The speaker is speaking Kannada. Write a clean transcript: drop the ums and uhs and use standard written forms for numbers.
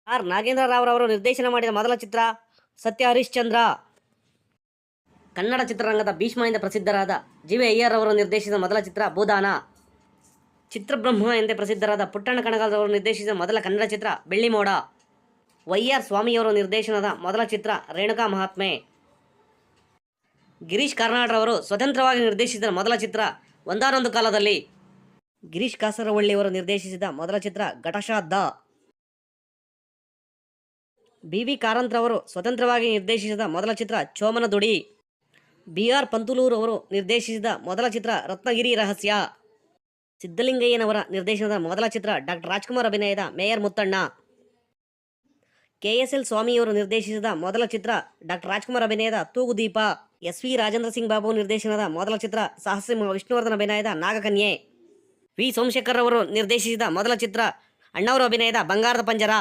ಆರ್ ನಾಗೇಂದ್ರ ರಾವ್ ಅವರು ನಿರ್ದೇಶನ ಮಾಡಿದ ಮೊದಲ ಚಿತ್ರ ಸತ್ಯ ಹರಿಶ್ಚಂದ್ರ. ಕನ್ನಡ ಚಿತ್ರರಂಗದ ಭೀಷ್ಮ ಎಂದೇ ಪ್ರಸಿದ್ಧರಾದ ಜಿ.ವಿ. ಅಯ್ಯರ್ ಅವರು ನಿರ್ದೇಶಿಸಿದ ಮೊದಲ ಚಿತ್ರ ಭೂದಾನ. ಚಿತ್ರಬ್ರಹ್ಮ ಎಂದೇ ಪ್ರಸಿದ್ಧರಾದ ಪುಟ್ಟಣ್ಣ ಕಣಗಾಲ್ ನಿರ್ದೇಶಿಸಿದ ಮೊದಲ ಕನ್ನಡ ಚಿತ್ರ ಬೆಳ್ಳಿಮೋಡ. ವೈ.ಆರ್. ಸ್ವಾಮಿಯವರು ನಿರ್ದೇಶನದ ಮೊದಲ ಚಿತ್ರ ರೇಣುಕಾ ಮಹಾತ್ಮೆ. ಗಿರೀಶ್ ಕಾರ್ನಾಡ್ರವರು ಸ್ವತಂತ್ರವಾಗಿ ನಿರ್ದೇಶಿಸಿದ ಮೊದಲ ಚಿತ್ರ ಒಂದಾನೊಂದು ಕಾಲದಲ್ಲಿ. ಗಿರೀಶ್ ಕಾಸರವಳ್ಳಿಯವರು ನಿರ್ದೇಶಿಸಿದ ಮೊದಲ ಚಿತ್ರ ಘಟಶ್ರಾದ್ದ. ಬಿ.ವಿ. ಕಾರಂತರವರು ಸ್ವತಂತ್ರವಾಗಿ ನಿರ್ದೇಶಿಸಿದ ಮೊದಲ ಚಿತ್ರ ಚೋಮನದುಡಿ. ಬಿ.ಆರ್. ಪಂತುಲೂರು ಅವರು ನಿರ್ದೇಶಿಸಿದ ಮೊದಲ ಚಿತ್ರ ರತ್ನಗಿರಿ ರಹಸ್ಯ. ಸಿದ್ದಲಿಂಗಯ್ಯನವರ ನಿರ್ದೇಶನದ ಮೊದಲ ಚಿತ್ರ ಡಾ. ರಾಜ್ಕುಮಾರ್ ಅಭಿನಯದ ಮೇಯರ್ ಮುತ್ತಣ್ಣ. ಕೆ.ಎಸ್.ಎಲ್. ಸ್ವಾಮಿಯವರು ನಿರ್ದೇಶಿಸಿದ ಮೊದಲ ಚಿತ್ರ ಡಾ. ರಾಜ್ಕುಮಾರ್ ಅಭಿನಯದ ತೂಗುದೀಪ. ಎಸ್.ವಿ. ರಾಜೇಂದ್ರ ಸಿಂಗ್ ಬಾಬು ನಿರ್ದೇಶನದ ಮೊದಲ ಚಿತ್ರ ಸಾಹಸಿ ವಿಷ್ಣುವರ್ಧನ್ ಅಭಿನಯದ ನಾಗಕನ್ಯೆ. ವಿ. ಸೋಮಶೇಖರ್ ಅವರು ನಿರ್ದೇಶಿಸಿದ ಮೊದಲ ಚಿತ್ರ ಅಣ್ಣಾವ್ರ ಅಭಿನಯದ ಬಂಗಾರದ ಪಂಜರ.